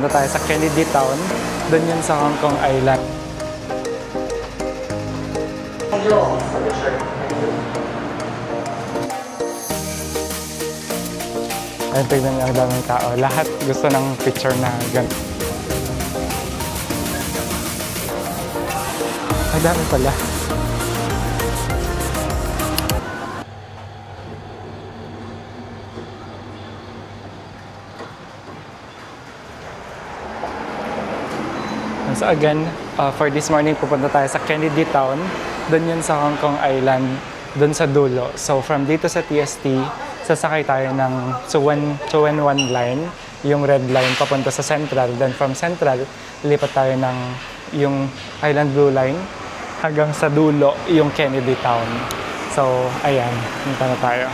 pupunta tayo sa Kennedy Town. Doon yun sa Hong Kong Island. Ayun, tignan niyo ang daming tao. Lahat gusto ng picture na ganito. Ang dami pala. So again, for this morning, pupunta tayo sa Kennedy Town. Doon yun sa Hong Kong Island, doon sa dulo. So from dito sa TST, sasakay tayo ng Tsuen Wan line, yung red line, papunta sa Central. Then from Central, lilipat tayo ng yung Island Blue line hanggang sa dulo, yung Kennedy Town. So ayan, punta na tayo.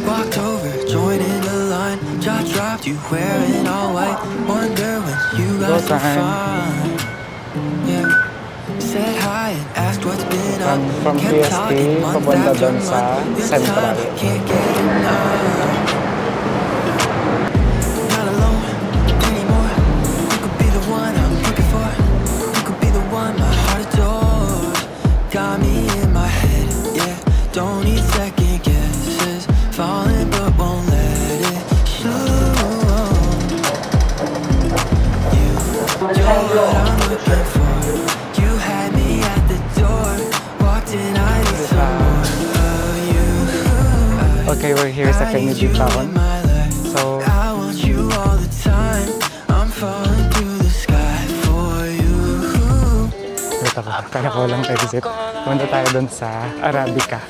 Walked over, joined in the line. Jaw dropped, you wearing all white. Wonder when you got so fun. Yeah. Said hi and asked what's been up. From TST, papunta doon sa Central. Can't get enough. Not alone anymore. You could be the one I'm looking for. You could be the one my heart adores. Got me in my head, yeah. Don't need second guesses. Falling but won't let it show. You're what I'm looking for. You had me at the door. Walked in, I need some more of you. Okay, we're here sa Kennedy Town. So, I want you all the time. I'm falling through the sky for you. wait ako, kaya ko lang exit. Punta tayo doon sa Arabica.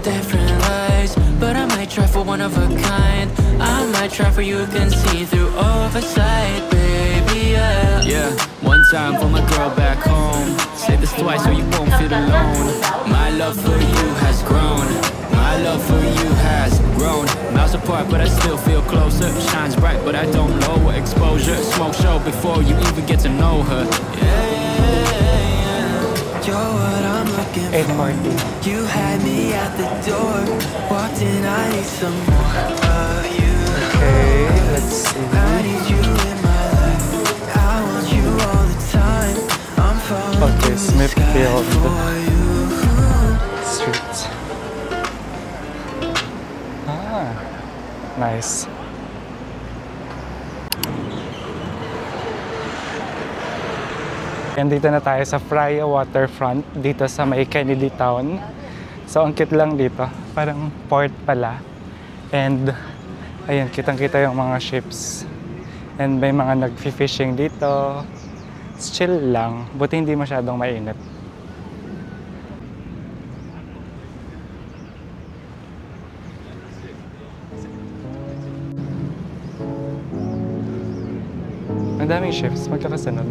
Different lies, but I might try for one of a kind. I might try for you can see through oversight, baby, yeah. Yeah, one time for my girl back home. Say this twice so you won't feel alone. My love for you has grown. My love for you has grown. Miles apart, but I still feel closer. Shines bright, but I don't lower exposure. Smoke show before you even get to know her. You're what I'm looking for. 8:40. You had me at the door. Walked in, I need some more of you. Okay, let's see. I need you in my life. I want you all the time. I'm falling Okay, through the Smithfield sky for you. Street. Ah, nice. And dito na tayo sa Freya Waterfront, dito sa may Kennedy Town. So, ang cute lang dito. Parang port pala. And, ayun, kitang-kita yung mga ships. And may mga nag-fishing dito. It's chill lang. Buti hindi masyadong mainit. Ang daming ships, magkakasunod.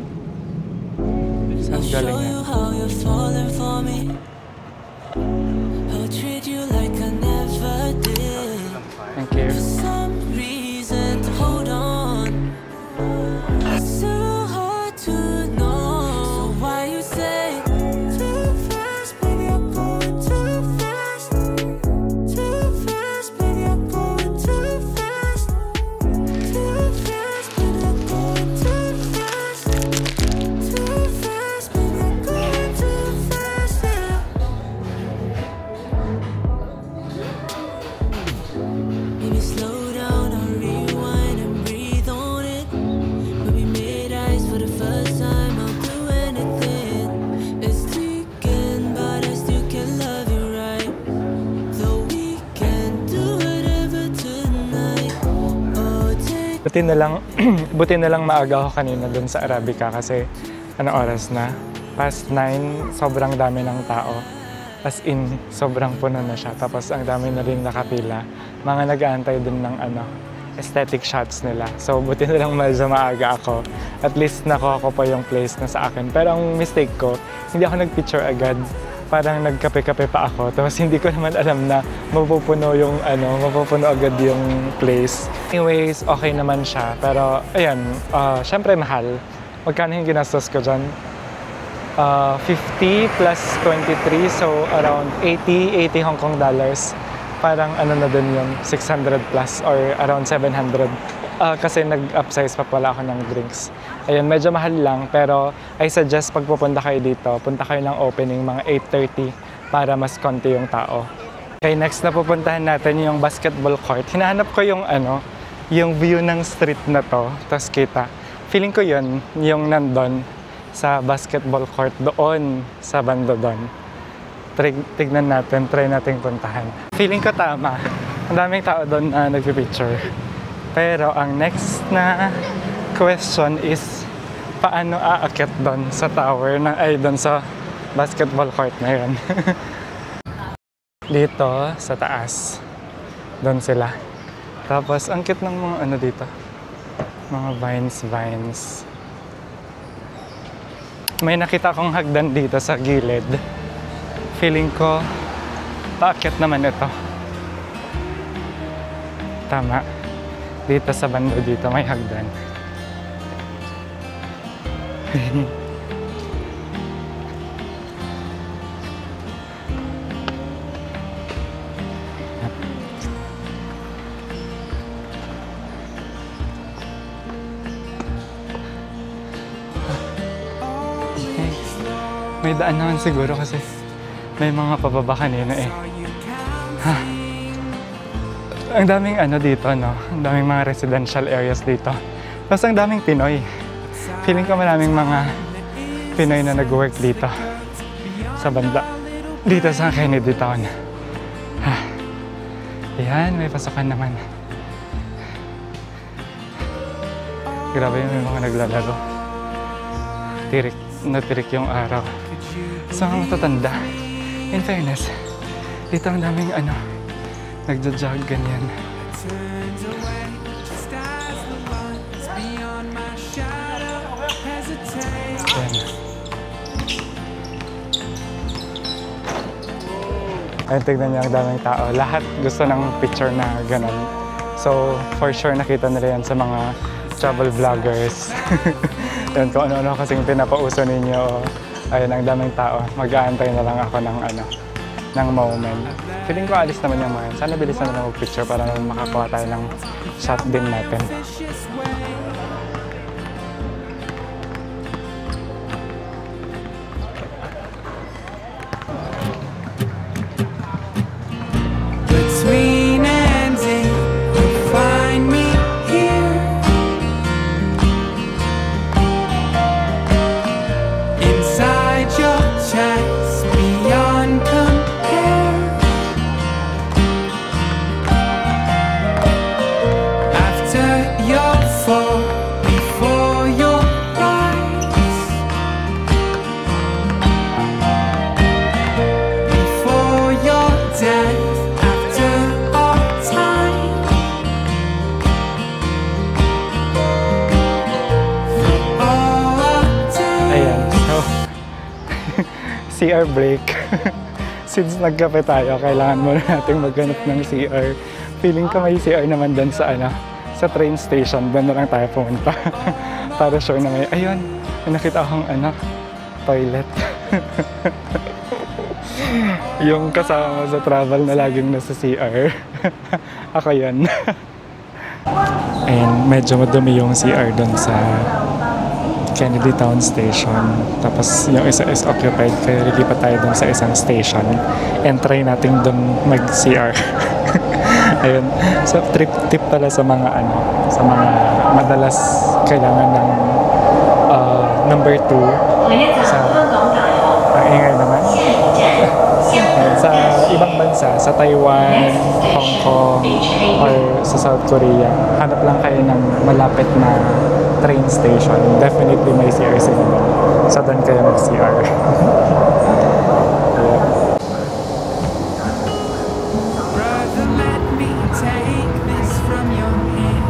I'll show Galing you how you're falling for me. I'll treat you like I never did. Thank you. For some reason to hold on, it's so hard to know. So why you say too fast, baby, I'm going too fast. Too fast, baby, I'm going too fast. Too fast, baby, I'm going too fast. Too fast, baby, I'm going too fast, yeah. Maybe slow down or rewind and breathe on it. When we made eyes for the first time, I'll do anything. It's ticking, but I still can love you right. Though we can do whatever tonight. Oh, take Buti na lang maaga ako kanina dun sa Arabica kasi ano oras na? Past 9, sobrang dami ng tao. As in, sobrang puno na siya. Tapos ang dami na rin nakapila. Mga nag-aantay din ng aesthetic shots nila. So buti na lang medyo maaga ako. At least nakuha ko pa yung place na sa akin. Pero ang mistake ko, hindi ako nag-picture agad. Parang nagkape-kape pa ako. Tapos hindi ko naman alam na mapupuno agad yung place. Anyways, okay naman siya. Pero ayun, syempre mahal. magkano yung ginastos ko dyan? 50 plus 23, so around 80 Hong Kong dollars. Parang ano na din yung 600 plus or around 700. Kasi nag-upsize pa pala ako ng drinks. Ayun, medyo mahal lang, pero I suggest pag pupunta kayo dito, punta kayo ng opening mga 8:30 para mas konti yung tao. Okay, next na pupuntahan natin yung basketball court. Hinahanap ko yung yung view ng street na to, tapos kita. Feeling ko yun, yung nandun sa basketball court doon sa banda doon. Tignan natin, try natin puntahan. Feeling ko tama. Ang daming tao doon na nagpipicture. Pero ang next na question is, paano aakyat doon sa tower doon sa basketball court na yun. Dito sa taas, doon sila. Tapos ang cute ng mga dito, mga vines. May nakita akong hagdan dito sa gilid. Feeling ko paakyat naman ito. Tama, dito sa banda dito may hagdan. May daan naman siguro kasi may mga pababa kanina eh. Ang daming dito, no? Ang daming mga residential areas dito. Tapos ang daming Pinoy. Feeling ko maraming mga Pinoy na nag-work dito sa banda. Dito sa Kennedy Town. Yan, may pasokan naman. Grabe yun, may mga naglalaro. Natirik yung araw. Sa mga matatanda, in fairness, dito ang daming nagja-jog ganyan. Yan. Ayun, tignan niyo ang daming tao. Lahat gusto ng picture na gano'n. So, for sure nakita nila yan sa mga travel vloggers. Yan, kung ano-ano kasing pinapauso ninyo. Ayun, ang daming tao. Mag-aantay na lang ako ng moment. Feeling ko alis naman yung mga yan. Sana bilis na lang mag-picture para naman makakuha tayo ng shot din natin. Between ends, you'll find me here. Inside your chest, beyond compare. After your fall, before your rise. Before your death. CR break. Since nagkape tayo, kailangan muna natin maghanap ng CR. Feeling ko may CR naman doon sa sa train station. Doon na lang tayo pumunta. Para sure na may, ayun, may nakita akong toilet. Yung kasama sa travel na laging nasa CR. Ako yun. Ayun, medyo madumi yung CR doon sa Kennedy Town Station. Tapos yung isa is occupied, kaya lilipat tayo dun sa isang station and try natin dun mag-CR. Ayun. So tip pala sa mga sa mga madalas kailangan ng number 2 sa ang ingay naman. Sa ibang bansa, sa Taiwan, Hong Kong, or sa South Korea, hanap lang kayo ng malapit na train station. Definitely may CR sila. So doon kayo mag-CR. Brother, let me take this from your hand.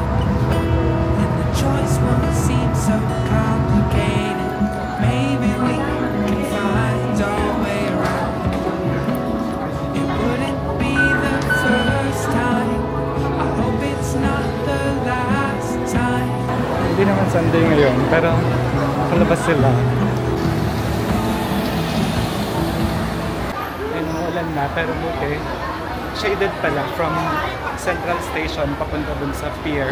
And the choice won't seem so complicated. Maybe we can find our way around. It wouldn't be the first time. I hope it's not the last time. Hindi naman Sunday ngayon, pero Palabas sila. Ayun, umuulan na, pero buti. Shaded pala from Central Station papunta dun sa pier.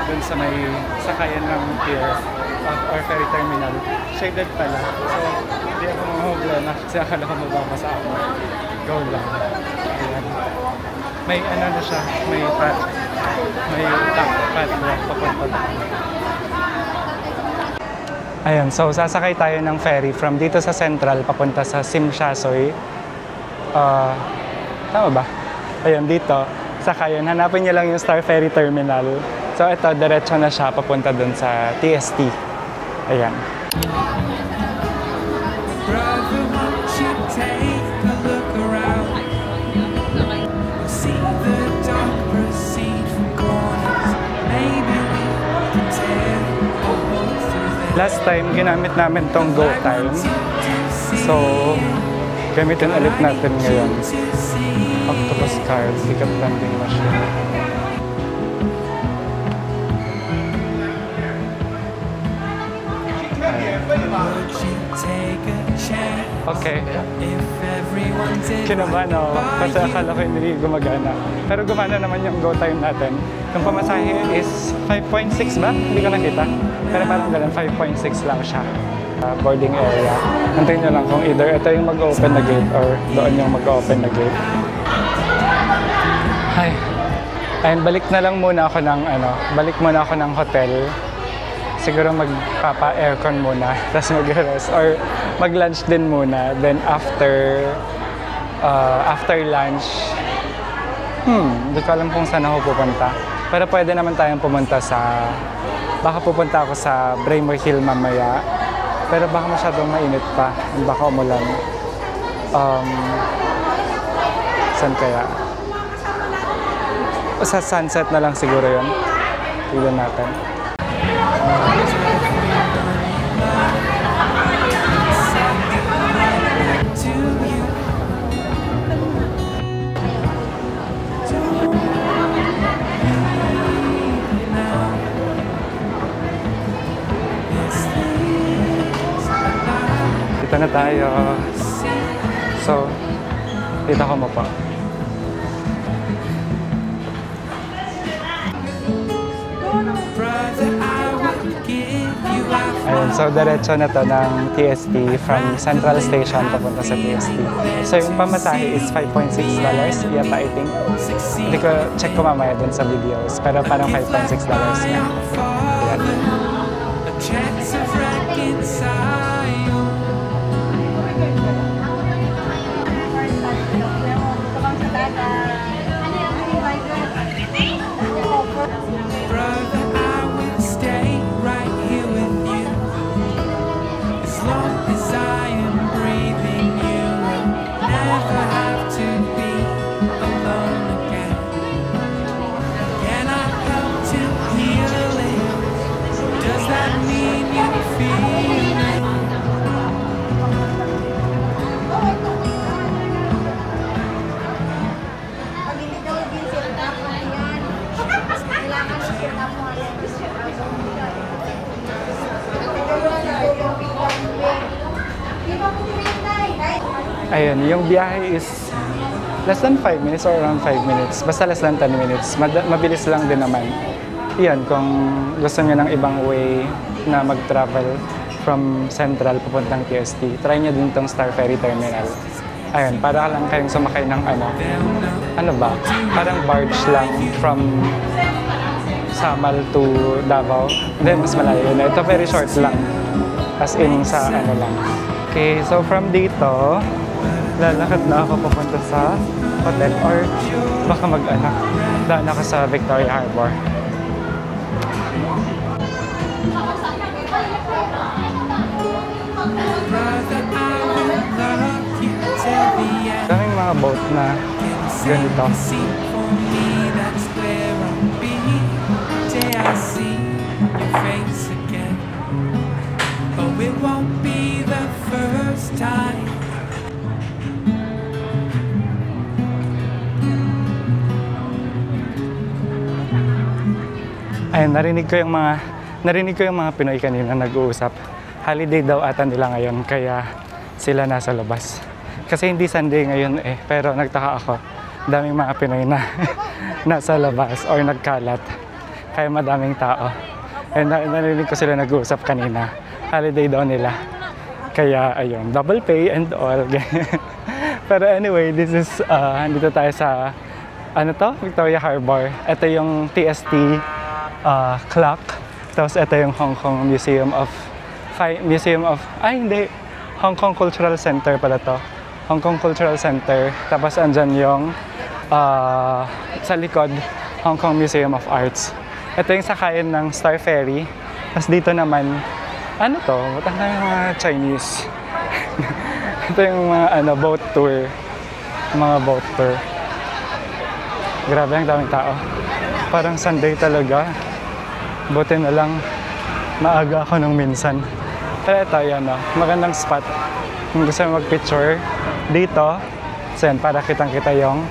Dun sa may sakayan ng pier or ferry terminal. Shaded pala. So, hindi ako mamahubla na kasi akala ko mababasa ako. Go lang. Ayan. May ano na siya, may pathway papunta doon. Ayun, so sasakay tayo ng ferry from dito sa Central papunta sa Simshasoy. Tama ba? Ayun, dito. Sakayan, hanapin niyo lang yung Star Ferry Terminal. So ito, diretso na siya papunta dun sa TST. Ayan. Brother, won't you take a look around? See the dark proceed from corners. Maybe we can tear a hole through them. Last time, ginamit namin tong Go Time. So, gamitin ulit natin ngayon. Octopus card, pick up vending machine. Okay. Kinabahan ako kasi akala ko hindi gumagana. Pero gumana naman yung Go Time natin. Yung pamasahe is 5.6 ba? Hindi ko nakita. Pero parang ganun, 5.6 lang siya. Boarding area. Antayin nyo lang kung either ito yung mag-open na gate or doon yung mag-open na gate. Hi. Ayun, balik na lang muna ako ng balik muna ako ng hotel. Siguro magpapa-aircon muna, tapos mag-rest or mag-lunch din muna. Then after lunch, hindi ko alam kung saan ako pupunta. Pero pwede naman tayong pumunta baka pupunta ako sa Braemar Hill mamaya. Pero baka masyadong mainit pa, baka umulan. Saan kaya? Sa sunset na lang siguro yun. Tignan natin. Dito na tayo. So, dito ako mo pa. Ayun, so diretso na to ng TST from Central Station papunta sa TST. So yung pamasahe is $5.6 yata, I think. Hindi ko check ko mamaya dun sa videos, pero parang $5.6 nga. Ayan. Ayun, yung biyahe is less than 5 minutes or around 5 minutes. Basta less than 10 minutes. Mabilis lang din naman. Iyan, kung gusto nyo ng ibang way na mag-travel from Central papuntang TST, try nyo din tong Star Ferry Terminal. Ayun, para lang kayong sumakay ng ano ba? Parang barge lang from Samal to Davao. Then, mas malayo na. Ito very short lang. As in sa lang. Okay, so from dito, lalakad na ako papunta sa hotel or baka daan ako sa Victoria Harbor. Daming mga boat na ganito. It won't be the first time. Ayun, narinig ko yung mga Pinoy kanina nag-uusap. holiday daw ata nila ngayon, kaya sila nasa labas. Kasi hindi Sunday ngayon eh, pero nagtaka ako. Daming mga Pinoy na nasa labas or nagkalat. Kaya madaming tao. And narinig ko sila nag-uusap kanina. Holiday daw nila. Kaya ayun, double pay and all. Pero anyway, this is, dito tayo sa, ano to? Victoria Harbor. Ito yung TST clock. Tapos ito yung Hong Kong Hong Kong Cultural Center pala to. Hong Kong Cultural Center. Tapos andyan yung sa likod, Hong Kong Museum of Arts. Ito yung sakayan ng Star Ferry. Tapos dito naman, ano to? Ba't ang mga Chinese? Ito yung mga boat tour. Mga boat tour. Grabe, ang daming tao. Parang Sunday talaga. Buti na lang maaga ako nung minsan. Pero ito, yan magandang spot. Kung gusto mo mag-picture dito, so yan, para kitang-kita yung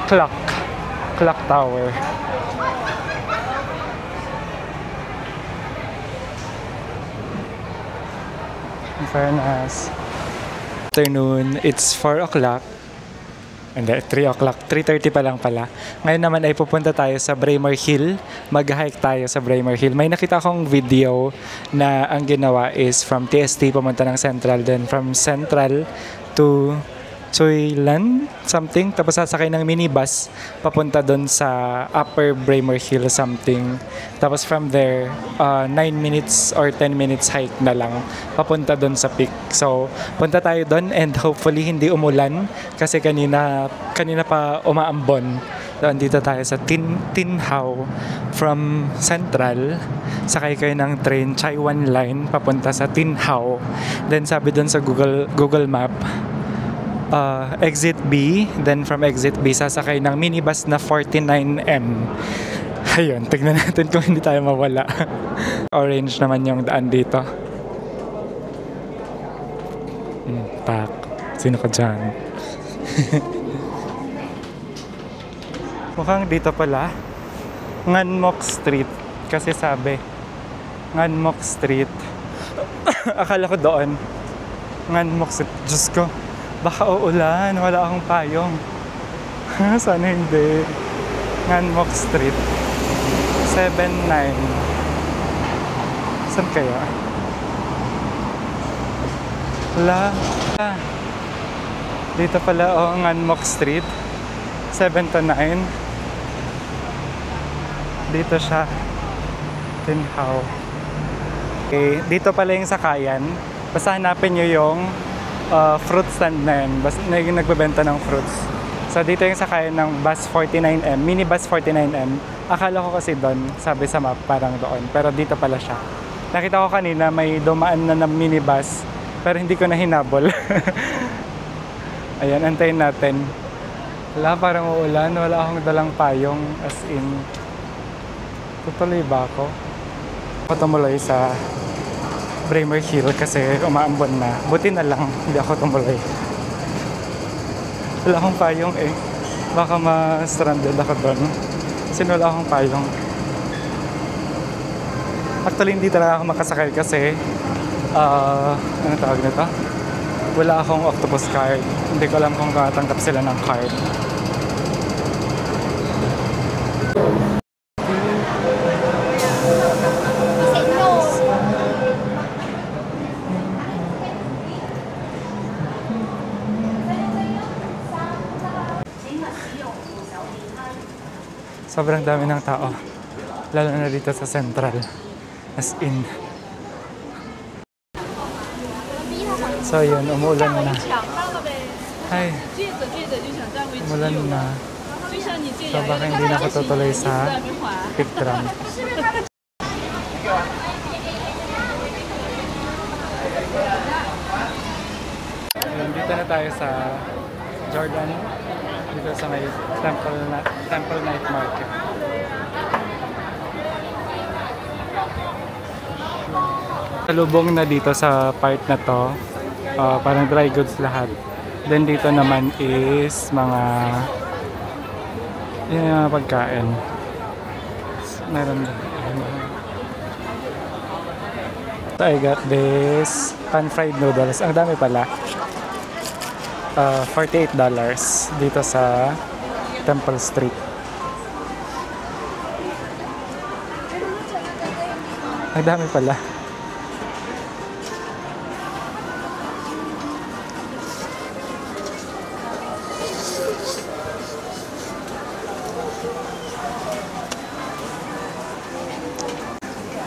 clock tower. In fairness. Afternoon, it's 4 o'clock. Hindi, 3 o'clock. 3:30 pa lang pala. Ngayon naman ay pupunta tayo sa Braemar Hill. Mag-hike tayo sa Braemar Hill. May nakita akong video na ang ginawa is from TST pumunta ng Central. Then from Central to Choi Lan something. Tapos sasakay ng minibus papunta doon sa Upper Braemar Hill something. Tapos from there, 9 minutes or 10 minutes hike na lang papunta doon sa peak. So, punta tayo doon and hopefully hindi umulan kasi kanina pa umaambon. Doon dito tayo sa Tin Hau from Central. Sakay kayo ng train Chai Wan Line papunta sa Tin Hau. Then sabi doon sa Google Map, exit B, then from exit B sasakay ng minibus na 49M. Ayun, tignan natin kung hindi tayo mawala. Orange naman yung daan dito. Pak, sino ka dyan? Mukhang dito pala, Ngan Mok Street. Kasi sabi, Ngan Mok Street. Akala ko doon, Ngan Mok Street. Diyos ko, baka uulan, wala akong payong. Sana hindi. Ngan Mok Street. 7-9. Saan kaya? Wala. Dito pala, Ngan Mok Street. 7 to 9. Dito siya. Tin Hau. Okay, dito pala yung sakayan. Basta hanapin nyo yung fruit stand na yun. Basta yung nagbebenta ng fruits. So dito yung sakayan ng bus 49M, minibus 49M. Akala ko kasi doon, sabi sa map parang doon. Pero dito pala siya. Nakita ko kanina may dumaan na ng minibus, pero hindi ko na hinabol. Ayan, antayin natin. Wala, parang uulan. Wala akong dalang payong, as in. Tutuloy ba ako? Ako tumuloy sa Braemar Hill kasi umaambon na. Buti na lang, hindi ako tumuloy. Wala akong payong eh. Baka ma-stranded ako doon. Kasi wala akong payong. Actually, hindi talaga ako makasakay kasi ano tawag nito? Wala akong octopus card. Hindi ko alam kung katanggap sila ng card. Sobrang dami ng tao. Lalo na dito sa Central. As in. So yun, umulan na. Ay, umulan na. So baka hindi na ako tutuloy sa pictram. Dito na tayo sa Jordan. Dito sa may Temple Night Market. Salubong na dito sa part na to, parang dry goods lahat. Then dito naman is mga pagkain. Meron So I got this pan-fried noodles. Ang dami pala. $48 dito sa Temple Street. Ang dami pala.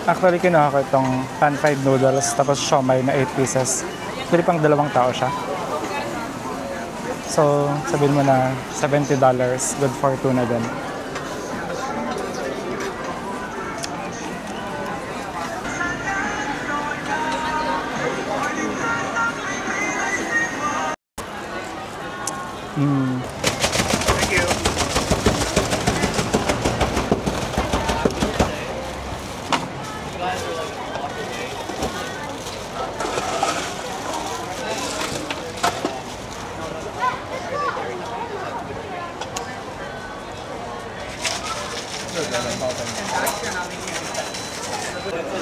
Actually, kinuha ko itong pan-fried noodles tapos siomai na 8 pieces. Pwede pang 2 tao siya. So, sabihin mo na $70. Good for 2 na din.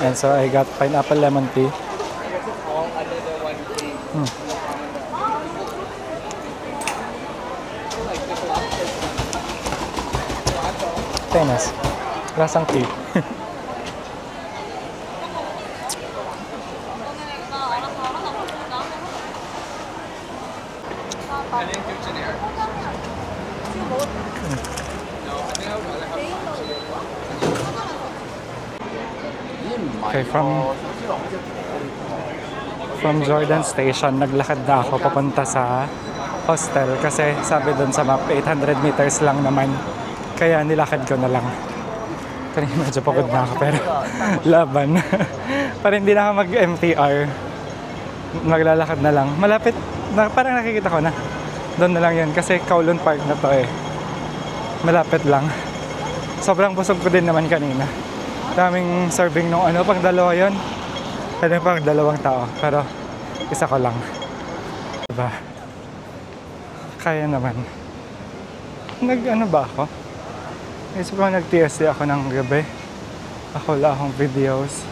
And so I got pineapple lemon tea. Tenas. Lasang tea. Okay, from Jordan Station, naglakad na ako papunta sa hostel kasi sabi doon sa map 800 meters lang naman. Kaya nilakad ko na lang. Kanina medyo pagod na ako pero laban. Para hindi na ako mag-MTR. Maglalakad na lang. Malapit, parang nakikita ko na. Doon na lang yun kasi Kowloon Park na to eh. Malapit lang. Sobrang busog ko din naman kanina. Daming serving nung pang 2 yun. Pwede pang 2 tao. Pero isa ko lang. Diba? Kaya naman. Ba ako? Isip ko nag-TSD ako ng gabi. Ako wala akong videos.